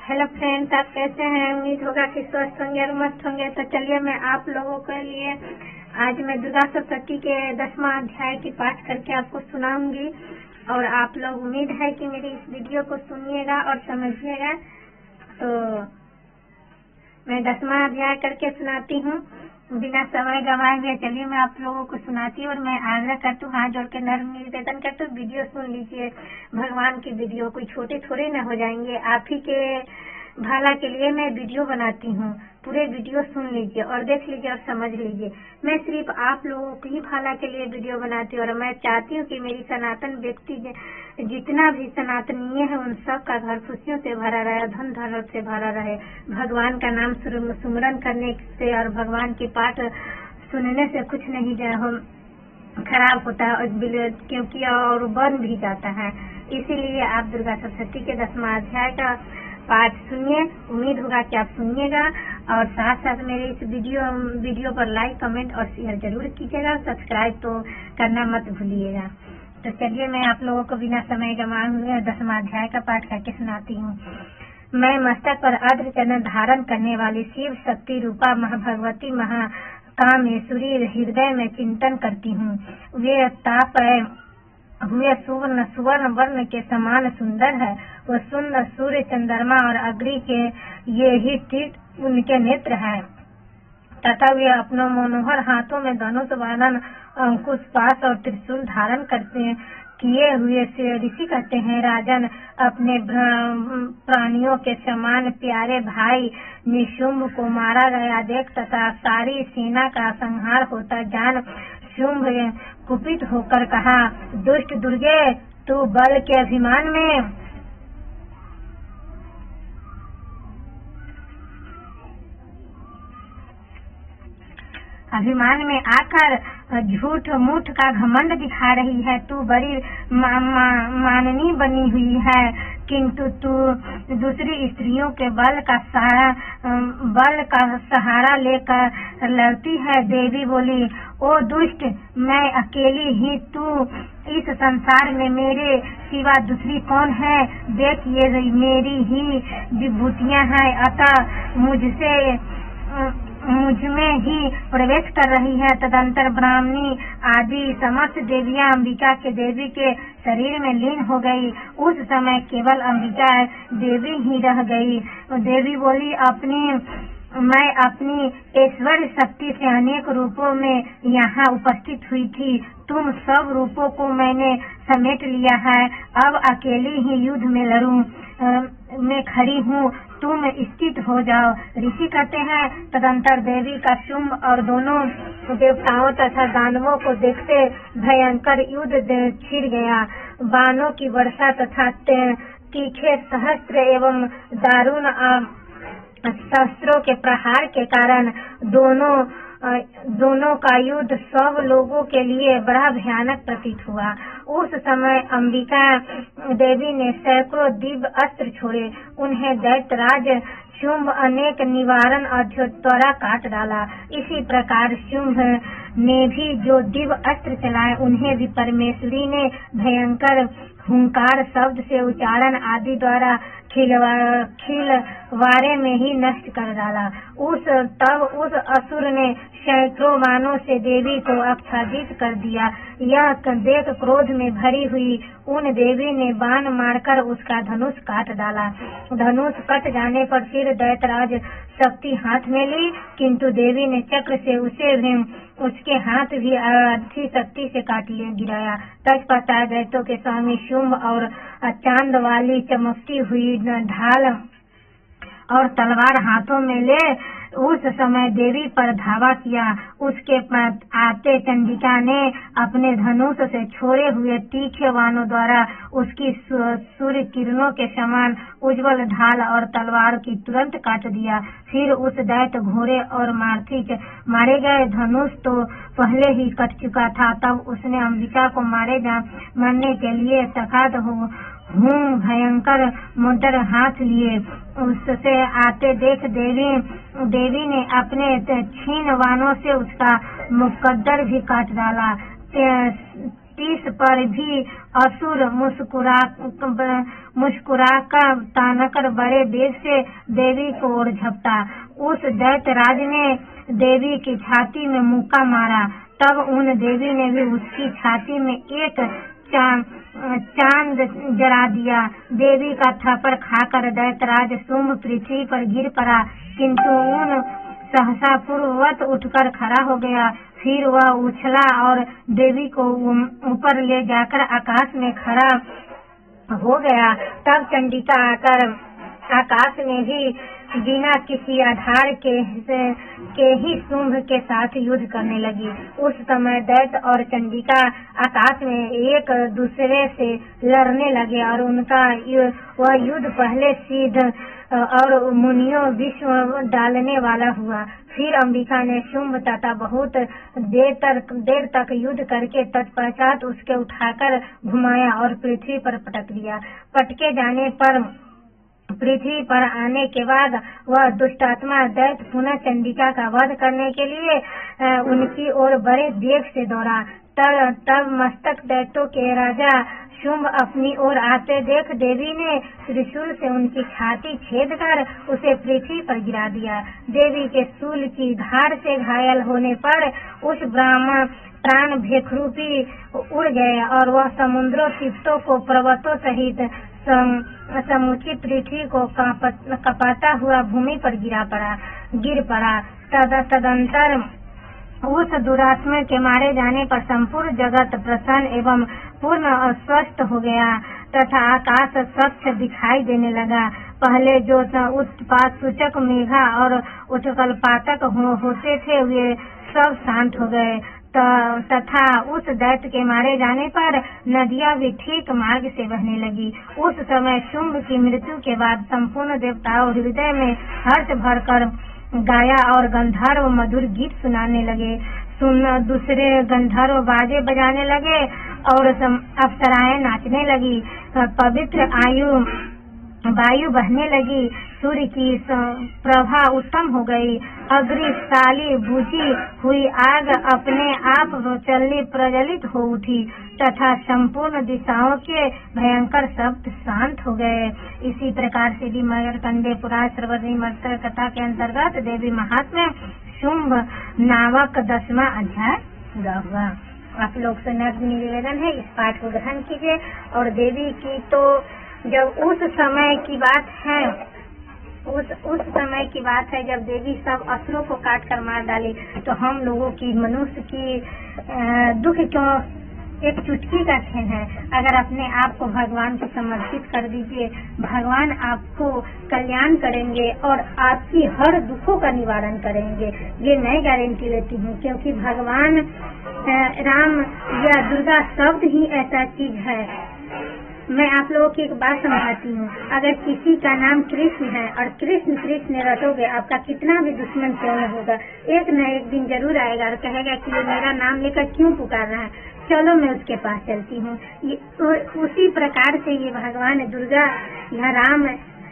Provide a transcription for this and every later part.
Hello friends, आप कैसे हैं? उम्मीद होगा कि स्वस्थ होंगे और मस्त होंगे। तो चलिए मैं आप लोगों के लिए आज मैं दुर्गा सप्तशती के 10वां अध्याय की पाठ करके आपको सुनाऊंगी और आप लोग उम्मीद है कि मेरी इस वीडियो को सुनिएगा और समझिएगा। तो मैं 10वां अध्याय करके सुनाती हूँ बिना समय गंवाए हुए। चलिए मैं आप लोगों को सुनाती हूँ और मैं आग्रह करती हूँ, हाथ जोड़ के नर्म निवेदन करती हूँ, वीडियो सुन लीजिए। भगवान की वीडियो कोई छोटे थोड़े न हो जाएंगे। आप ही के भला के लिए मैं वीडियो बनाती हूँ। पूरे वीडियो सुन लीजिए और देख लीजिए और समझ लीजिए। मैं सिर्फ आप लोगों की ही भला के लिए वीडियो बनाती हूँ और मैं चाहती हूँ कि मेरी सनातन व्यक्ति जितना भी सनातनीय है उन सब का घर खुशियों से भरा रहे, धन दौलत से भरा रहे। भगवान का नाम सुमरन करने से और भगवान की पाठ सुनने से कुछ नहीं खराब होता है, क्योंकि और बन भी जाता है। इसीलिए आप दुर्गा सप्तशती के 10वां अध्याय का पाठ सुनिए। उम्मीद होगा कि आप सुनिएगा और साथ साथ मेरे इस वीडियो पर लाइक, कमेंट और शेयर जरूर कीजिएगा। सब्सक्राइब तो करना मत भूलिएगा। तो चलिए मैं आप लोगों को बिना समय गंवाए हुए 10वां अध्याय का पाठ करके सुनाती हूँ। मैं मस्तक पर अर्ध चंदन धारण करने वाली शिव शक्ति रूपा महाभगवती महाकामेश्वरी हृदय में चिंतन करती हूँ। वे ताप हुए सुवर्ण वर्ण के समान सुंदर है। वो सुंदर सूर्य, चंद्रमा और अग्नि के ये ही तीर उनके नेत्र है तथा वे अपनों मनोहर हाथों में धनुष, वालन, अंकुश, पाश और त्रिशूल धारण करते किए हुए से ऋषि कहते हैं, राजन अपने प्राणियों के समान प्यारे भाई निशुंभ को मारा गया देख तथा सारी सेना का संहार होता जान शुंभ कुपित होकर कहा, दुष्ट दुर्गे, तू बल के अभिमान में आकर झूठ मूठ का घमंड दिखा रही है। तू बड़ी माननी बनी हुई है, किंतु तू दूसरी स्त्रियों के बल का सहारा लेकर लड़ती है। देवी बोली, ओ दुष्ट, मैं अकेली ही, तू इस संसार में मेरे सिवा दूसरी कौन है? देख, ये मेरी ही विभूतियां हैं, अतः मुझ में ही प्रवेश कर रही है। तदंतर ब्राह्मणी आदि समस्त देवियां अंबिका के देवी के शरीर में लीन हो गई। उस समय केवल अंबिका देवी ही रह गई। देवी बोली, मैं अपनी ऐश्वर्य शक्ति से अनेक रूपों में यहाँ उपस्थित हुई थी। तुम सब रूपों को मैंने समेट लिया है। अब अकेली ही युद्ध में लड़ूं में खड़ी हूँ, तुम स्थित हो जाओ। ऋषि कहते हैं, तदंतर देवी का शुंभ और दोनों देवताओं तथा दानवों को देखते भयंकर युद्ध छिड़ गया। बाणों की वर्षा तथा तीखे सहस्त्र एवं दारुण शस्त्रों के प्रहार के कारण दोनों का युद्ध सब लोगों के लिए बड़ा भयानक प्रतीत हुआ। उस समय अंबिका देवी ने सैकड़ों दिव्य अस्त्र छोड़े। उन्हें दैत्यराज शुंभ अनेक निवारण और द्वारा काट डाला। इसी प्रकार शुंभ ने भी जो दिव्य अस्त्र चलाए, उन्हें भी परमेश्वरी ने भयंकर हुंकार शब्द से उच्चारण आदि द्वारा खिलवारे में ही नष्ट कर डाला। तब उस असुर ने सैकड़ों बाणों से देवी को आच्छादित कर दिया। यह देख क्रोध में भरी हुई उन देवी ने बाण मारकर उसका धनुष काट डाला। धनुष कट जाने पर फिर दैत्यराज शक्ति हाथ में ली, किंतु देवी ने चक्र से उसके हाथ भी अच्छी शक्ति से काट गिराया। तत्पश्चात दैत्यों के स्वामी शुंभ और चांद वाली चमकती हुई ढाल और तलवार हाथों में ले उस समय देवी पर धावा किया। उसके आते चंडिका ने अपने धनुष से छोड़े हुए तीखे बाणों द्वारा उसकी सूर्य किरणों के समान उज्जवल ढाल और तलवार की तुरंत काट दिया। फिर उस दैत्य घोड़े और मार्थिक मारे गए। धनुष तो पहले ही कट चुका था। तब उसने अंबिका को मारने के लिए सखात भयंकर मुद्र हाथ लिए उससे आते देख देवी ने अपने क्षीण बाणों से उसका मुकद्दर भी काट डाला। टीस पर भी असुर मुस्कुराकर तानकर बड़े वेग से देवी को ओर झपटा। उस दैत्यराज ने देवी की छाती में मुक्का मारा, तब उन देवी ने भी उसकी छाती में एक चांद जला दिया। देवी का थप्पड़ खाकर दैत्यराज शुंभ पृथ्वी पर गिर पड़ा, किंतु उन सहसा पूर्ववत उठकर खड़ा हो गया। फिर वह उछला और देवी को ऊपर ले जाकर आकाश में खड़ा हो गया। तब चंडिका आकर आकाश में ही बिना किसी आधार के ही शुंभ के साथ युद्ध करने लगी। उस समय दैत्य और चंडिका आकाश में एक दूसरे से लड़ने लगे और उनका वह युद्ध पहले सिद्ध और मुनियों विश्व डालने वाला हुआ। फिर अंबिका ने शुंभ तथा बहुत देर तक युद्ध करके तत्पश्चात उसके उठाकर घुमाया और पृथ्वी पर पटक दिया। पटके जाने पर पृथ्वी पर आने के बाद वह दुष्टात्मा दैत्य पुनः चंडिका का वध करने के लिए उनकी ओर बड़े वेग से दौड़ा। तब मस्तक दैत्यों के राजा शुंभ अपनी ओर आते देख देवी ने त्रिशूल से उनकी छाती छेद कर उसे पृथ्वी पर गिरा दिया। देवी के शूल की धार से घायल होने पर उस ब्राह्मण प्राण भेखरूपी उड़ गए और वह समुद्रों तीर्थों को पर्वतों सहित समूची पृथ्वी को कपाता हुआ भूमि पर गिर पड़ा। तदंतर उस दुरात्मा के मारे जाने पर संपूर्ण जगत प्रसन्न एवं पूर्ण स्वस्थ हो गया तथा आकाश स्वच्छ दिखाई देने लगा। पहले जो उत्पात सूचक मेघा और उत्कलपातक होते थे वे सब शांत हो गए तथा उस दैत्य के मारे जाने पर नदियां भी ठीक मार्ग से बहने लगी। उस समय शुंभ की मृत्यु के बाद संपूर्ण देवताओं हृदय में हर्ष भरकर गाया और गंधर्व मधुर गीत सुनाने लगे। दूसरे गंधर्व बाजे बजाने लगे और अप्सराएं नाचने लगी। पवित्र वायु बहने लगी। सूर्य की प्रभा उत्तम हो गई। अग्निशाली बुझी हुई आग अपने आप प्रज्वलित हो उठी तथा संपूर्ण दिशाओं के भयंकर शब्द शांत हो गए। इसी प्रकार से भी मार्कंडेय पुराण श्रवणी मर्त्य कथा के अंतर्गत देवी महात्म्य शुंभ नामक 10वां अध्याय पूरा हुआ। आप लोग से निवेदन है इस पाठ को ग्रहण कीजिए। और देवी की तो जब उस समय की बात है उस समय की बात है जब देवी सब असुरों को काट कर मार डाली, तो हम लोगों की मनुष्य की दुख क्यों एक चुटकी का खेल है। अगर अपने आप को भगवान को समर्पित कर दीजिए, भगवान आपको कल्याण करेंगे और आपकी हर दुखों का निवारण करेंगे। ये मैं गारंटी लेती हूँ, क्योंकि भगवान राम या दुर्गा शब्द ही ऐसा चीज है। मैं आप लोगों की एक बात समझाती हूँ। अगर किसी का नाम कृष्ण है और कृष्ण कृष्ण रटोगे, आपका कितना भी दुश्मन क्यों न होगा, एक न एक दिन जरूर आएगा और कहेगा कि ये मेरा नाम लेकर क्यों पुकार रहा है, चलो मैं उसके पास चलती हूँ। उसी प्रकार से ये भगवान दुर्गा या राम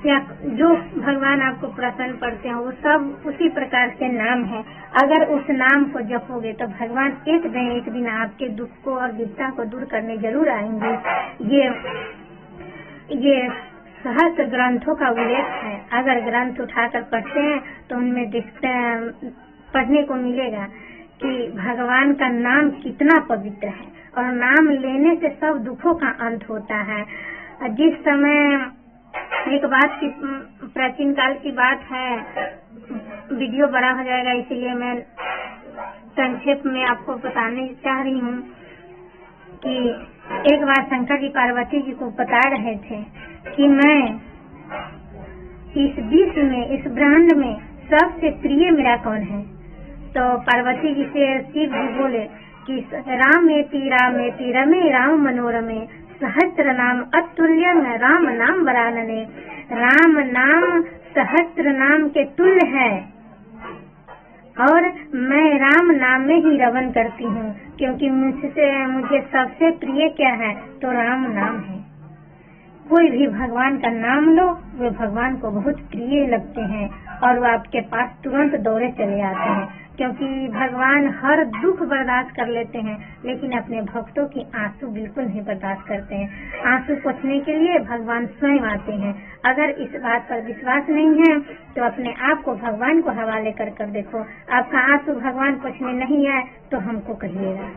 या जो भगवान आपको प्रसन्न पड़ते हैं वो सब उसी प्रकार से नाम है। अगर उस नाम को जपोगे तो भगवान एक दिन आपके दुख को और विपदा को दूर करने जरूर आएंगे। ये सहस्त्र ग्रंथों का उल्लेख है। अगर ग्रंथ उठाकर पढ़ते हैं तो उनमें पढ़ने को मिलेगा कि भगवान का नाम कितना पवित्र है और नाम लेने से सब दुखों का अंत होता है। जिस समय एक बात की प्राचीन काल की बात है, वीडियो बड़ा हो जाएगा इसीलिए मैं संक्षेप में आपको बताने चाह रही हूँ कि एक बार शंकर जी पार्वती जी को बता रहे थे कि मैं इस विश्व में इस ब्रह्मांड में सबसे प्रिय मेरा कौन है। तो पार्वती जी से शिव जी बोले कि रामेति रमे राम मनोरमे सहस्त्र नाम अतुल्य राम नाम वरानने। राम नाम सहस्त्र नाम के तुल्य है और मैं राम नाम में ही रमन करती हूँ, क्योंकि मुझे सबसे प्रिय क्या है तो राम नाम है। कोई भी भगवान का नाम लो, वे भगवान को बहुत प्रिय लगते हैं और वो आपके पास तुरंत दौड़े चले आते हैं, क्योंकि भगवान हर दुख बर्दाश्त कर लेते हैं, लेकिन अपने भक्तों की आंसू बिल्कुल नहीं बर्दाश्त करते हैं। आंसू पोंछने के लिए भगवान स्वयं आते हैं। अगर इस बात पर विश्वास नहीं है तो अपने आप को भगवान को हवाले कर देखो। आपका आंसू भगवान पोंछने नहीं आए तो हमको कहिएगा।